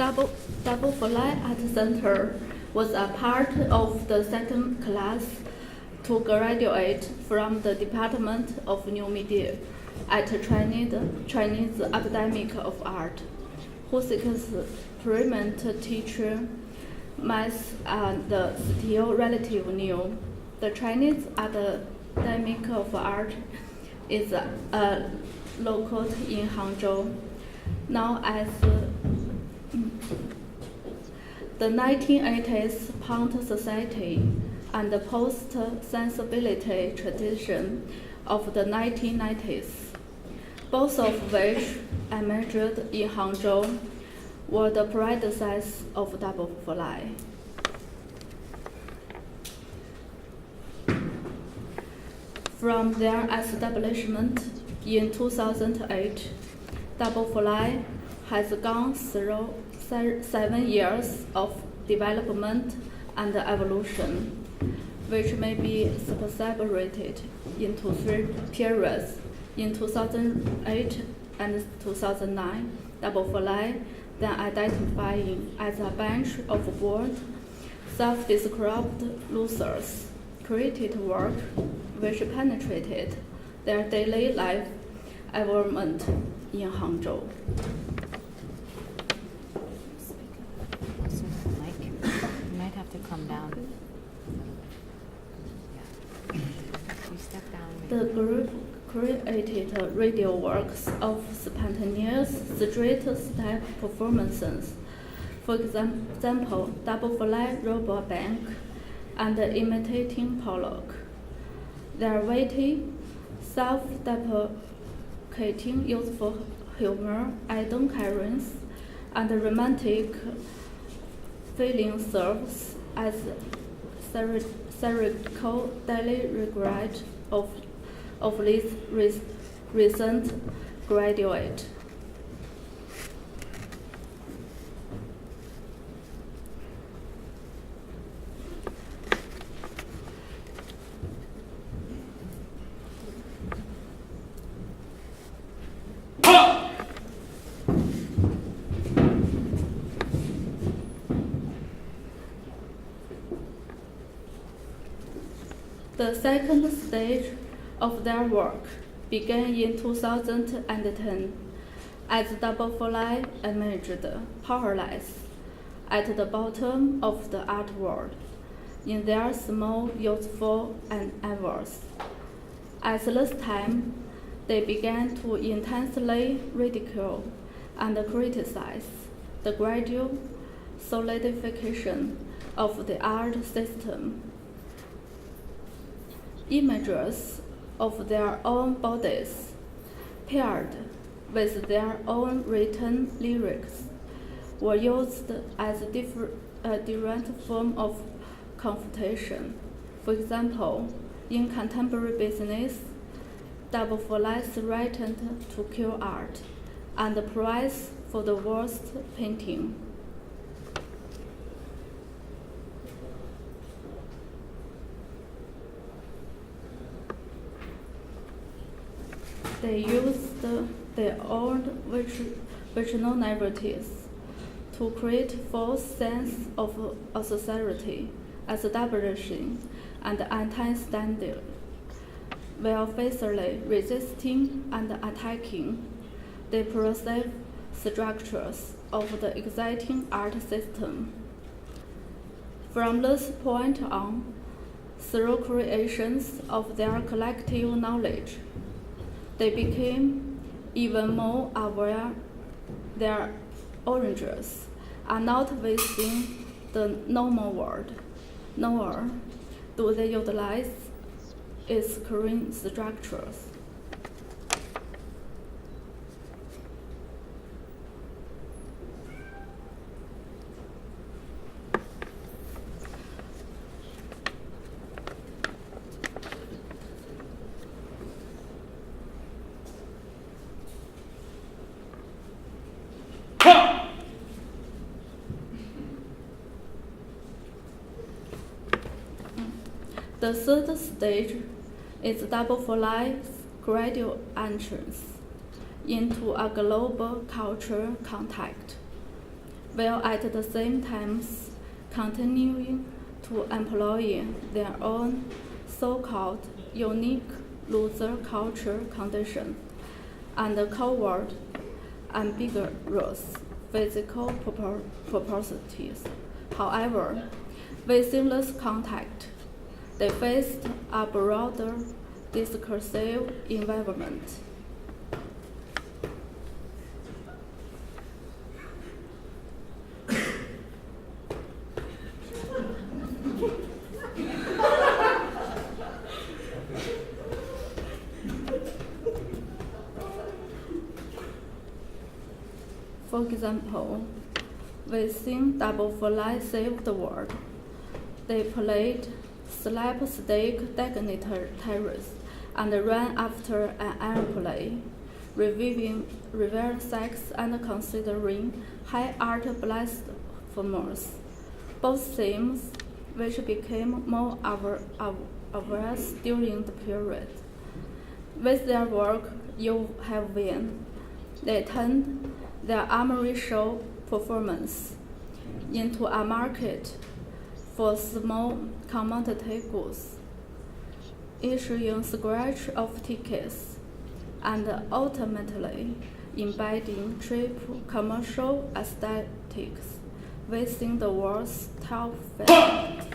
Double fly at the center was a part of the second class to graduate from the Department of New Media at Chinese Academy of Art, whose experiment teacher math and still relatively new. The Chinese Academy of Art is located in Hangzhou, now as the 1980s Punk Society and the post-sensibility tradition of the 1990s, both of which emerged in Hangzhou, were the predecessors of Double Fly. From their establishment in 2008, Double Fly has gone through 7 years of development and evolution, which may be separated into 3 periods. In 2008 and 2009, Double Fly, then identifying as a bunch of bored, self-described losers, created work which penetrated their daily life environment in Hangzhou. You might have to come down. Yeah. You step down. The group created radio works of spontaneous street-step performances. For example, Double Fly Robot Bank and Imitating Pollock. Their witty, self-deprecating, useful humor, idle carries, and romantic feeling serves as satirical daily regret of this recent graduate. The second stage of their work began in 2010 as Double Fly emerged powerless at the bottom of the art world in their small, useful endeavors. At this time, they began to intensely ridicule and criticize the gradual solidification of the art system. Images of their own bodies, paired with their own written lyrics, were used as a direct form of confrontation. For example, in contemporary business, Double Fly threatened to kill art and the prize for the worst painting. They used their own fictional narratives to create false sense of authority as divergence and anti-standard, while faithfully resisting and attacking the perceived structures of the existing art system. From this point on, through creations of their collective knowledge, they became even more aware their origins are not within the normal world, nor do they utilize its current structures. The third stage is Double Fly's gradual entrance into a global cultural contact. while at the same time continuing to employ their own so-called unique loser culture condition and covert, ambiguous physical properties. However, with seamless contact, they faced a broader discursive environment. For example, within Double Fly Saved the World, they played slapstick dignitaries and ran after an airplane, reviving revenge sex and considering high art blasphemous, both themes which became more obvious during the period. With their work, You Have Win, they turned their armory show performance into a market for small commodity goods, issuing scratch-off tickets and ultimately embedding cheap commercial aesthetics within the world's top fashion.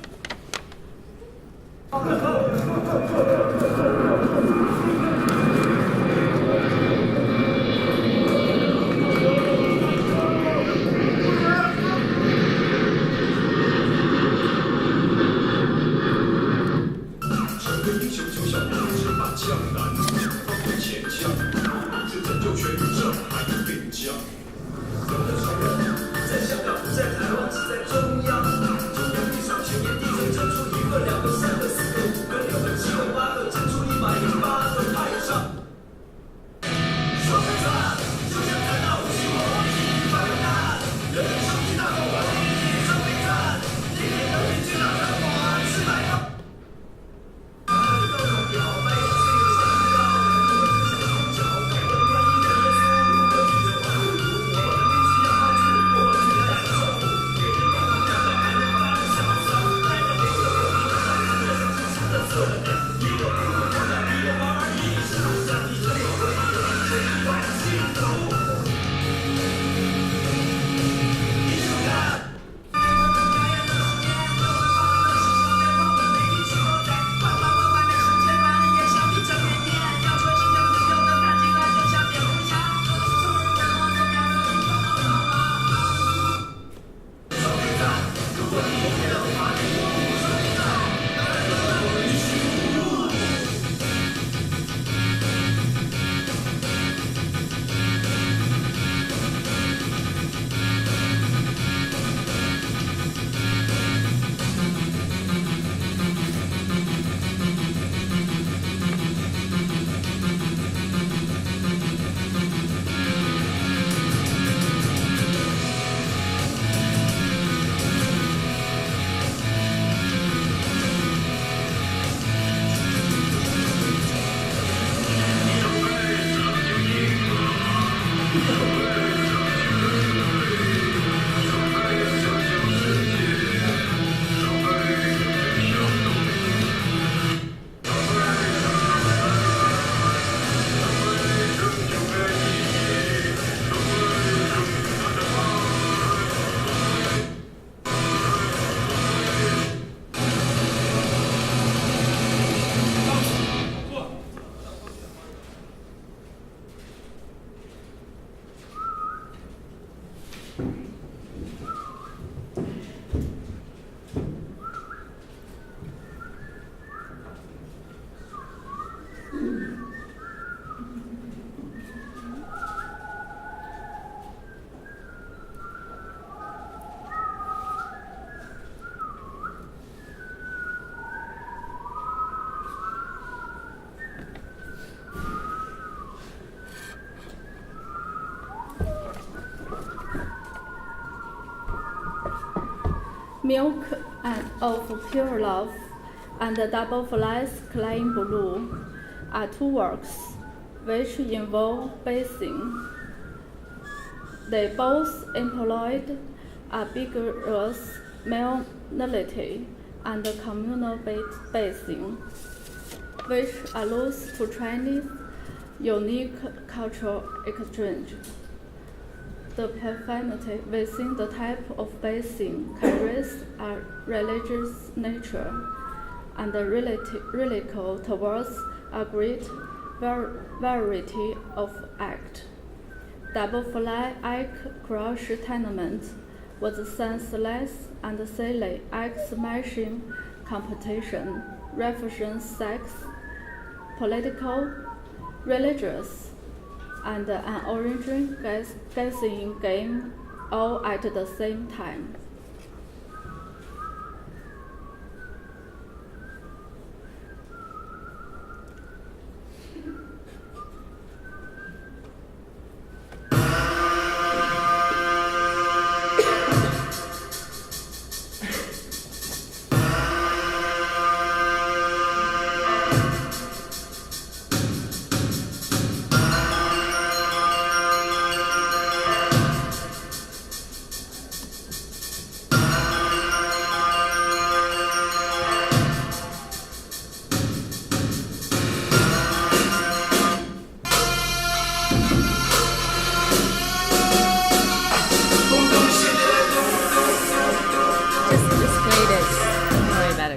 Milk of Pure Love and Double Fly's Clean Blue are two works which involve bathing. They both employed ambiguous male-nality and communal basing, which alludes to Chinese unique cultural exchange. The profanity within the type of basing carries a religious nature and ridicule towards a great variety of act. Double fly egg crush tenement was senseless and silly egg smashing competition, reference sex, political, religious, and an origin guessing game all at the same time.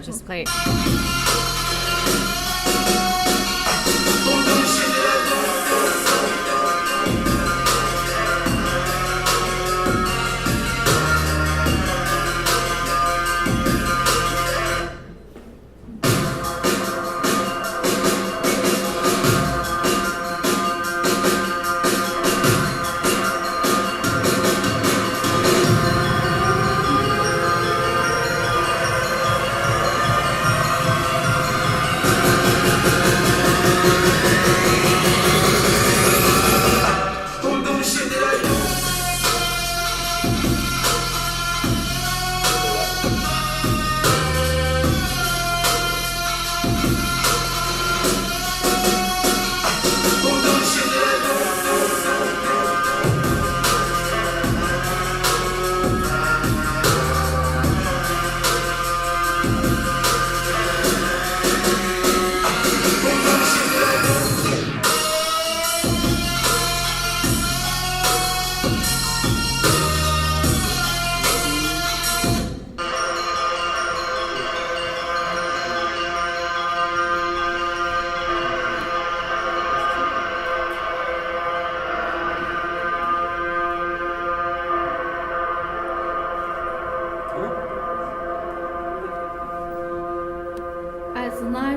Just play it.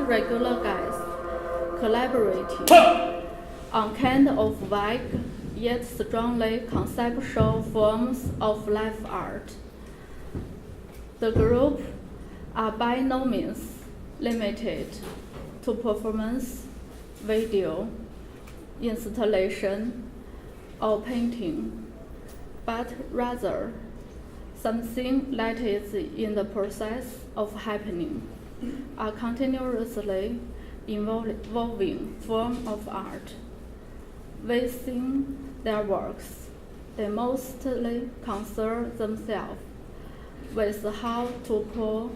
Regular guys collaborating on kind of vague yet strongly conceptual forms of life art. The group are by no means limited to performance, video, installation, or painting, but rather something that is in the process of happening. A continuously evolving form of art. Within their works, they mostly concern themselves with how to pull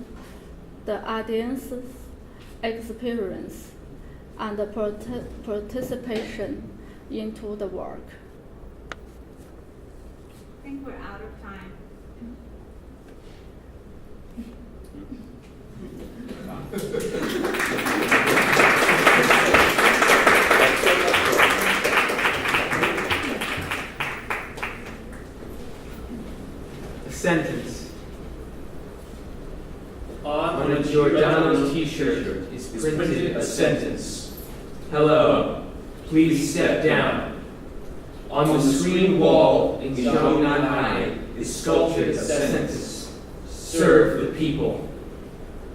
the audience's experience and participation into the work. I think we're out of time. A sentence. On a Giordano's t-shirt is printed a sentence. Hello, please step down. On the screen wall in Shanghai is sculptured a sentence. Serve the people.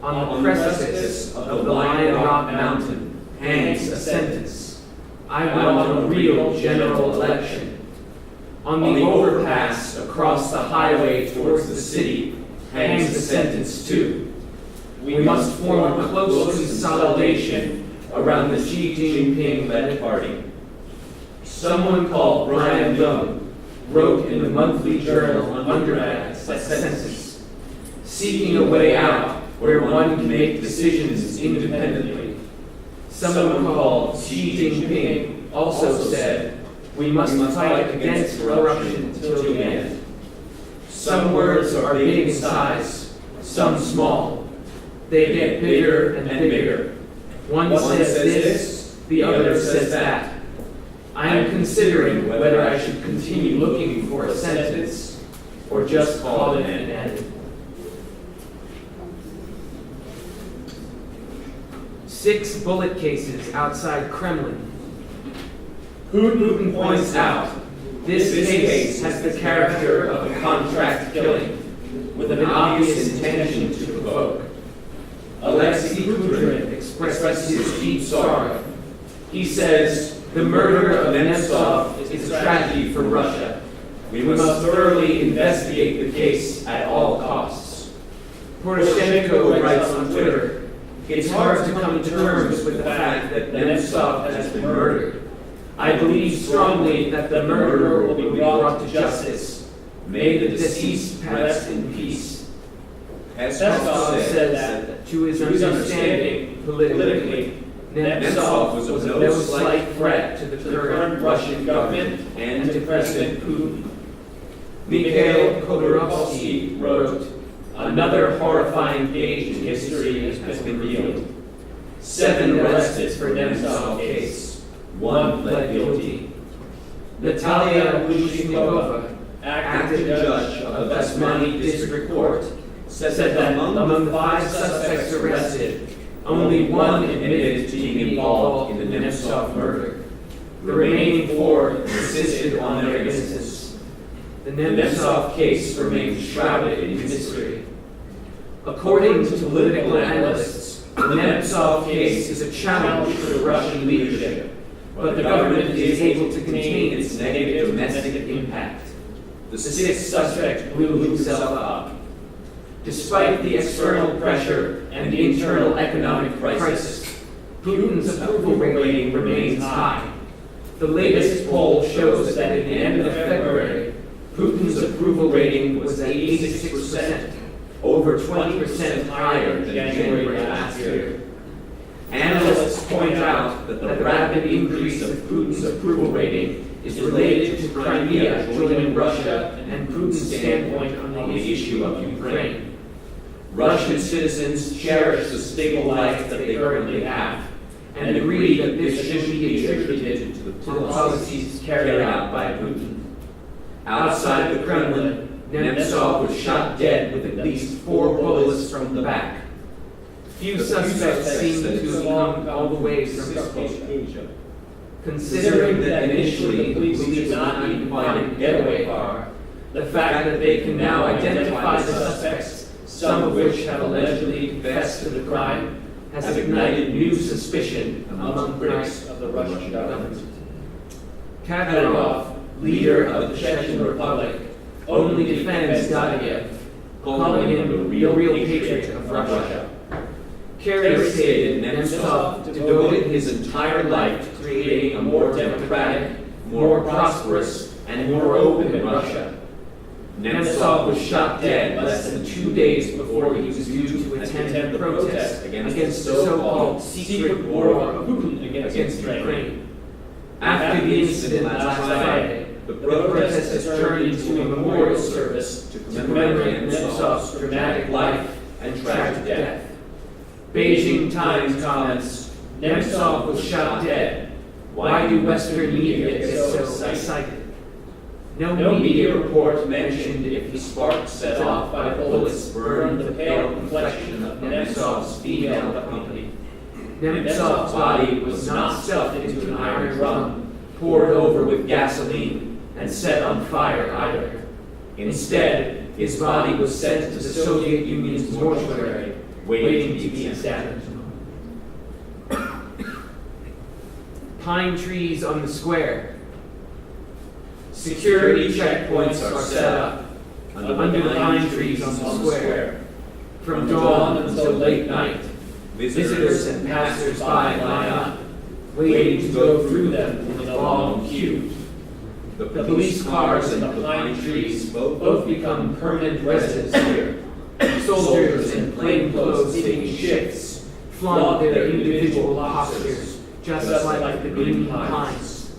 On the precipice of the Lion Rock Mountain hangs a sentence. I want a real general election. On the overpass across the highway towards the city hangs a sentence too. We must form a close consolidation around the Xi Jinping-led party. Someone called Brian Young wrote in the monthly journal Undergrad sentence, seeking a way out where one can make decisions independently. Someone called Xi Jinping also said, "We must fight against corruption till the end." Some words are big in size, some small. They get bigger and bigger. One says this, the other says that. I am considering whether I should continue looking for a sentence or just call it an end. 6 bullet cases outside Kremlin. Putin points out, this case has the character of a contract killing, with an obvious intention to provoke. Alexei Kudrin expresses his deep sorrow. He says, the murder of Nemtsov is a tragedy for Russia. We must thoroughly investigate the case at all costs. Poroshenko writes on Twitter, it's hard to come to terms with the fact that Nemtsov has been murdered. I believe strongly that the murderer will be brought to justice. May the deceased rest in peace. Peskov says that, to his understanding, politically, Nemtsov was of no slight threat to the current Russian government and to President Putin. Mikhail Khodorkovsky wrote, another horrifying page in history has been revealed. 7 arrested for Nemtsov case. 1 pled guilty. Natalia Lushnikova, acting judge of the Basmani District Court, said that among the 5 suspects arrested, only 1 admitted to being involved in the Nemtsov murder. The remaining 4 insisted on their innocence. The Nemtsov case remains shrouded in mystery. According to political analysts, the Nemtsov case is a challenge for the Russian leadership, but the government is able to contain its negative domestic impact. The 6th suspect blew himself up. Despite the external pressure and the internal economic crisis, Putin's approval rating remains high. The latest poll shows that at the end of February, Putin's approval rating was at 86%, over 20% higher than January last year. Analysts point out that the rapid increase of Putin's approval rating is related to Crimea joining Russia and Putin's standpoint on the issue of Ukraine. Russian citizens cherish the stable life that they currently have and agree that this should be attributed to the policies carried out by Putin. Outside the Kremlin, Nemtsov was shot dead with at least 4 bullets from the back. Few suspects seem to have come all the way from Asia. Considering that initially the police did not even find a getaway car, the fact that they can now identify the suspects, some of which have allegedly confessed to the crime, has ignited new suspicion among critics of the Russian government. Kadyrov, leader of the Chechen Republic, only defends Gadyev, calling him the real patriot of Russia. Kerry stated Nemtsov devoted his entire life to creating a more democratic, more prosperous, and more open Russia. Nemtsov was shot dead less than 2 days before he was due to attend a protest against the so-called secret war of Putin against Ukraine. After the incident last Friday, the protest has turned into a memorial service to commemorate Nemtsov's dramatic life and tragic death. Beijing Times comments, Nemtsov was shot dead. Why do Western media get so excited? No media report mentioned if the spark set off by bullets burned the pale complexion of Nemtsov's female company. Nemtsov's body was not stuffed into an iron drum, poured over with gasoline, and set on fire either. Instead, his body was sent to the Soviet Union's mortuary, waiting to be examined. Pine trees on the square. Security checkpoints are set up under the pine trees on the square. From dawn until late night, visitors and passers-by line up, waiting to go through them in a long queue. The police cars and the pine trees both become permanent residents here. Soldiers in plain clothes taking shifts flaunt their individual postures, just like the green pines.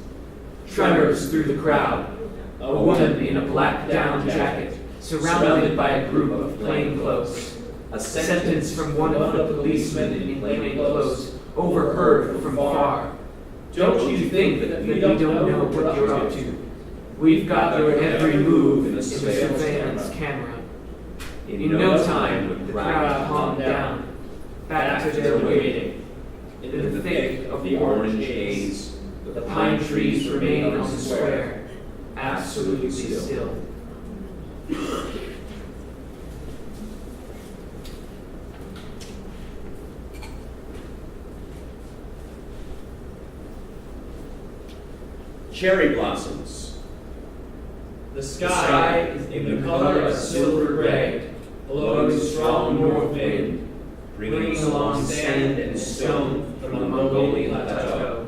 Tremors through the crowd. A woman in a black down jacket, surrounded by a group of plain clothes. A sentence from one of the policemen in plain clothes, overheard from far. Don't you think that we don't know what you're up to? We've got your every move in the surveillance camera. In no time, the crowd calmed down, back to their waiting. In the thick of the orange haze, the pine trees remain on the square, absolutely still. Cherry blossoms. The sky is in the color of silver gray, blowing strong north wind, bringing along sand and stone from the Mongolian plateau.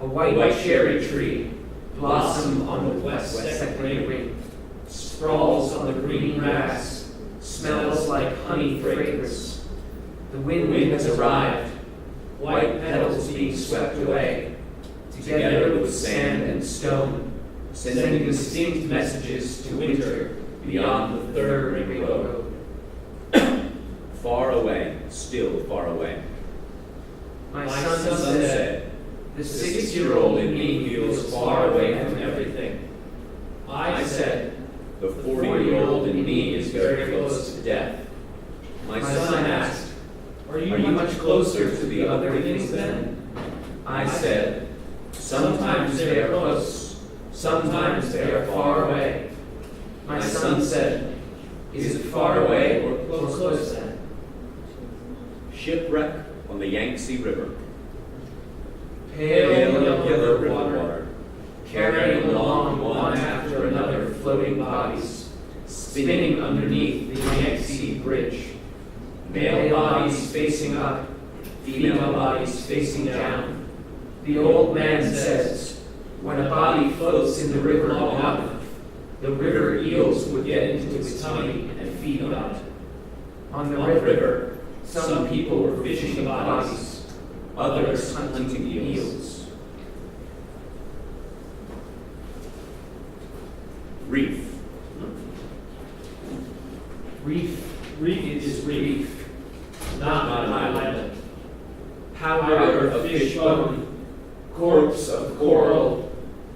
A white cherry tree, blossom on the west second ring, sprawls on the green grass, smells like honey fragrance. The wind has arrived, white petals being swept away, together with sand and stone, sending distinct messages to winter beyond the third ring road. Far away, still far away. My son said, the 6-year-old in me feels far away from everything. I said, the 40-year-old in me is very close to death. My son asked, are you much closer to the other things then? I said, sometimes they are close, sometimes they are far away. My son said, is it far away or close then? Shipwreck on the Yangtze River. Pale yellow river water, carrying along one after another floating bodies, spinning underneath the Yangtze Bridge. Male bodies facing up, female bodies facing down. The old man says, when a body floats in the river long enough, the river eels would get into its tummy and feed on it. On the river, some people were fishing the bodies, others hunting eels. Reef. Reef is reef, not an island. Powder of fish bone, corpse of coral,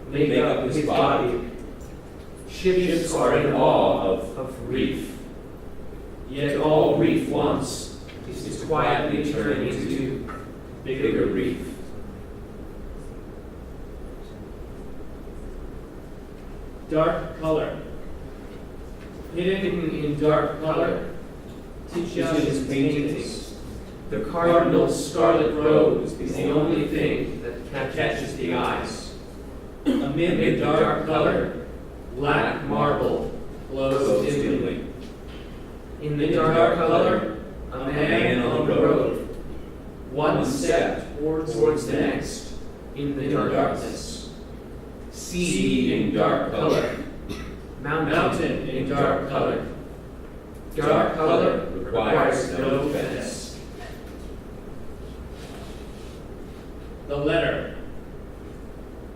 make up his body. Ships are in awe of reef. Yet all reef wants is quietly turning into bigger reef. Dark color. Hidden in dark color, Titian's paintings. The cardinal scarlet rose is the only thing that catches the eyes. Amid the dark color, black marble glows dimly. In the dark color, a man on the road, one step towards the next, in the darkness. Sea in dark color, mountain in dark color. Dark color requires no fence. The letter.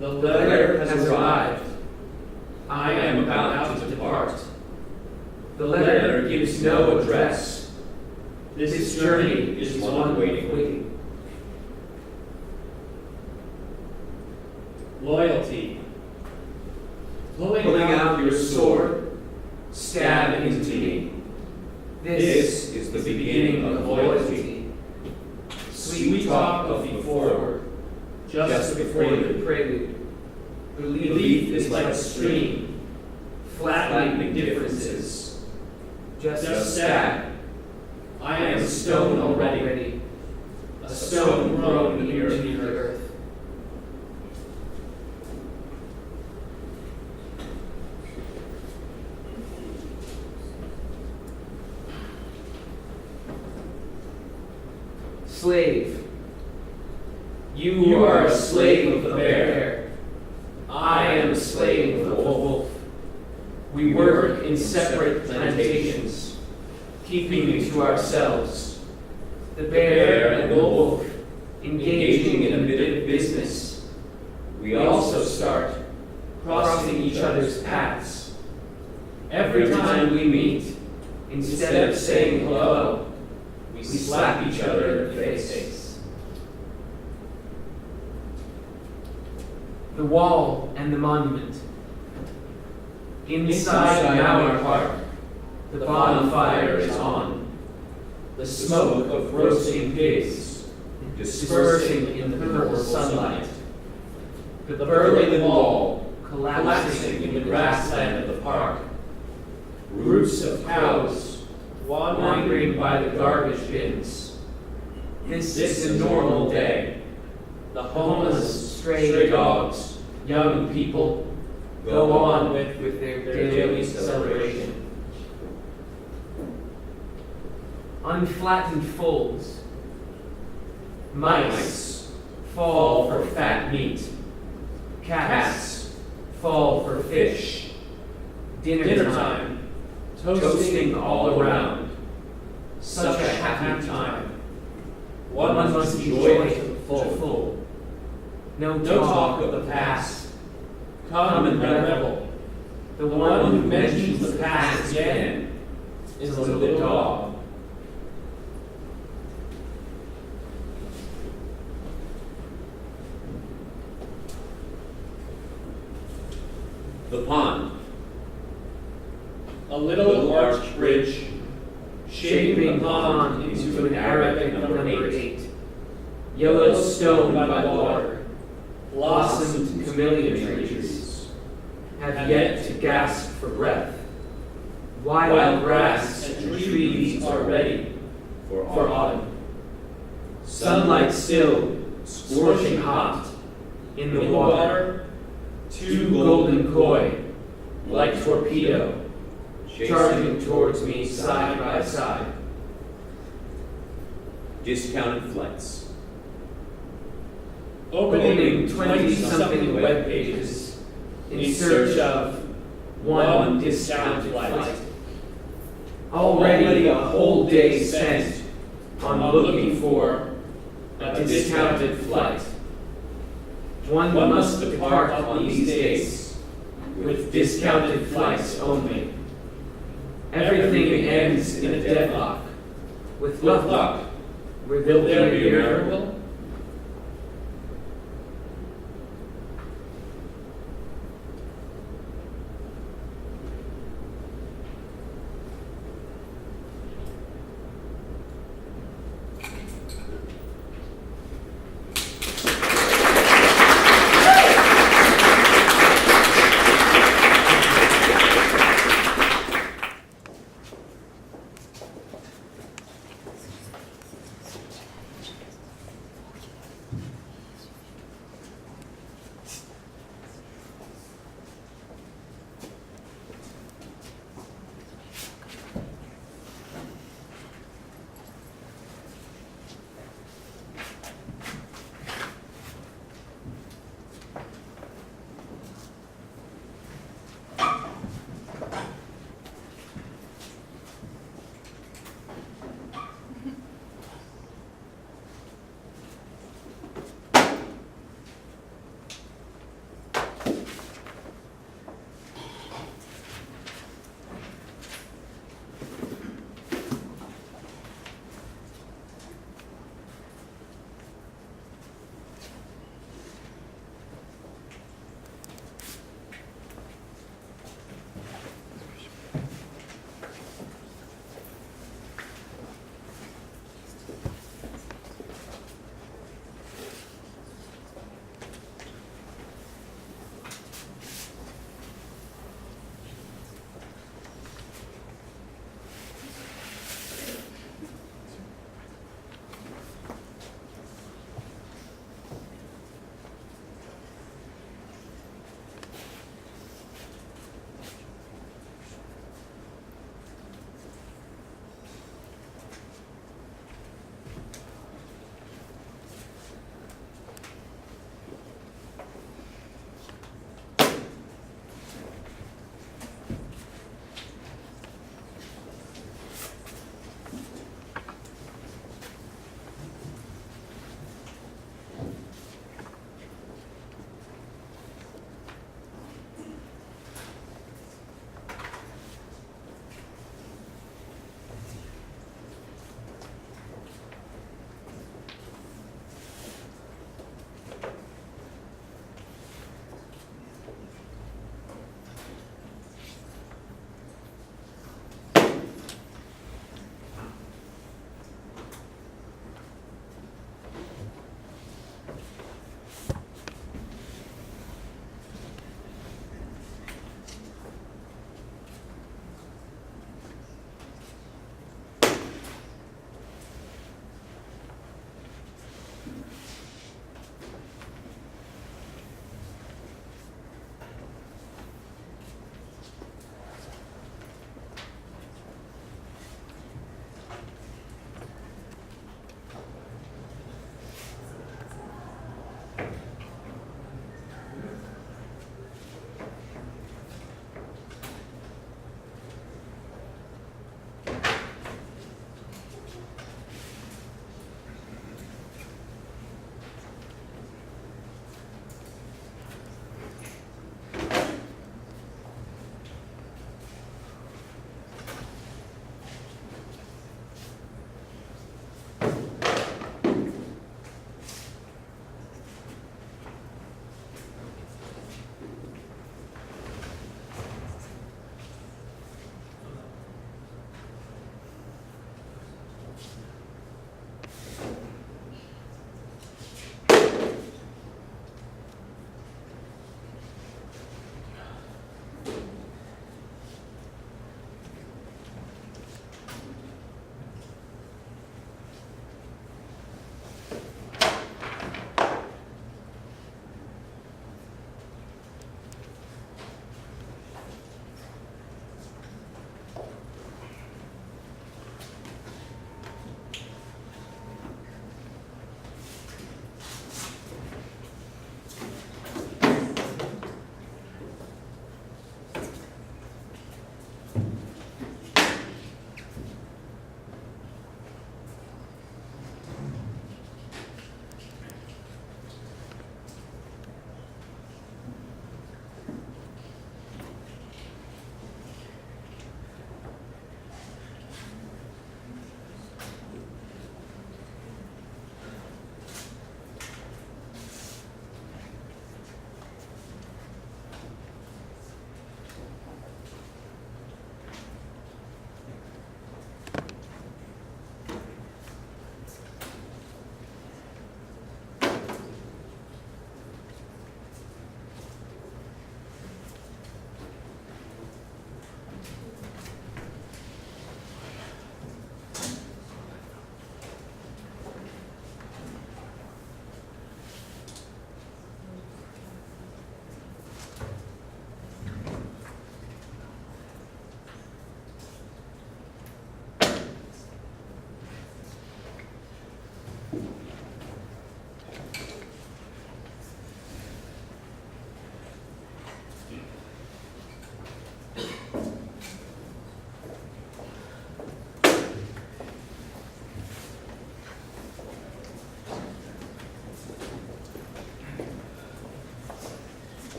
The letter has arrived. I am about to depart. The letter gives no address. This journey is one waiting. Loyalty. Pulling out your sword, stab into me. This is the beginning of loyalty. Sweet talk of before, just before the prelude. Belief is like a stream, flattening differences. Just stab. I am a stone already, a stone grown into the earth. Slave. You are a slave of the bear. I am a slave We work in separate plantations, keeping to ourselves. The bear and the wolf, engaging in a bit of business. We also start crossing each other's paths. Every time we meet, instead of saying hello, we slap each other in the face. The wall and the monument. Inside our park, the bonfire is on. The smoke of roasting pigs dispersing in the purple sunlight. The Berlin Wall collapsing in the grassland of the park. Groups of cows wandering by the garbage bins. This is a normal day. The homeless, stray dogs, young people go on with their daily celebration. Unflattened folds. Mice fall for fat meat. Cats fall for fish. Dinner time. Toasting all around. Such a happy time. One must enjoy it to full. No talk of the past. Come and revel. The one who mentions the past again is a little dog. The pond. A little arched bridge, shaping the pond into an Arabic number 8. Yellow stone by the water, blossomed camellia trees, have yet to gasp for breath. Wild grass and trees are ready for autumn. Sunlight still, scorching hot. In the water, 2 golden koi, like torpedo, charging towards me side by side. Discounted flights. Opening 20-something web pages in search of one discounted flight. Already a whole day spent on looking for a discounted flight. One must depart on these days with discounted flights only. Everything ends in a deadlock. With luck, will there be a miracle?